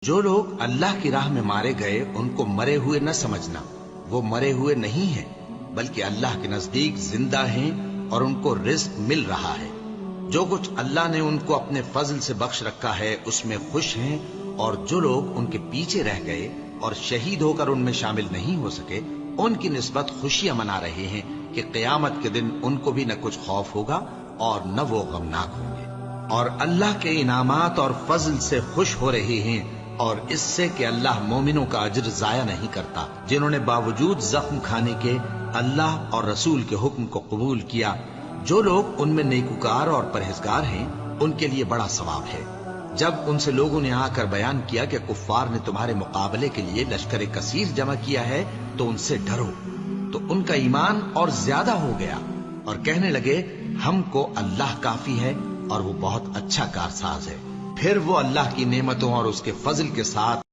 جو لوگ اللہ کی راہ میں مارے گئے ان کو مرے ہوئے نہ سمجھنا، وہ مرے ہوئے نہیں ہیں بلکہ اللہ کے نزدیک زندہ ہیں اور ان کو رزق مل رہا ہے۔ جو کچھ اللہ نے ان کو اپنے فضل سے بخش رکھا ہے اس میں خوش ہیں، اور جو لوگ ان کے پیچھے رہ گئے اور شہید ہو کر ان میں شامل نہیں ہو سکے ان کی نسبت خوشیاں منا رہے ہیں کہ قیامت کے دن ان کو بھی نہ کچھ خوف ہوگا اور نہ وہ غمناک ہوں گے، اور اللہ کے انعامات اور فضل سے خوش ہو رہے ہیں، اور اس سے کہ اللہ مومنوں کا اجر ضائع نہیں کرتا جنہوں نے باوجود زخم کھانے کے اللہ اور رسول کے حکم کو قبول کیا۔ جو لوگ ان میں نیکوکار اور پرہیزگار ہیں ان کے لیے بڑا ثواب ہے۔ جب ان سے لوگوں نے آ کر بیان کیا کہ کفار نے تمہارے مقابلے کے لیے لشکر کثیر جمع کیا ہے تو ان سے ڈرو، تو ان کا ایمان اور زیادہ ہو گیا اور کہنے لگے ہم کو اللہ کافی ہے اور وہ بہت اچھا کارساز ہے۔ پھر وہ اللہ کی نعمتوں اور اس کے فضل کے ساتھ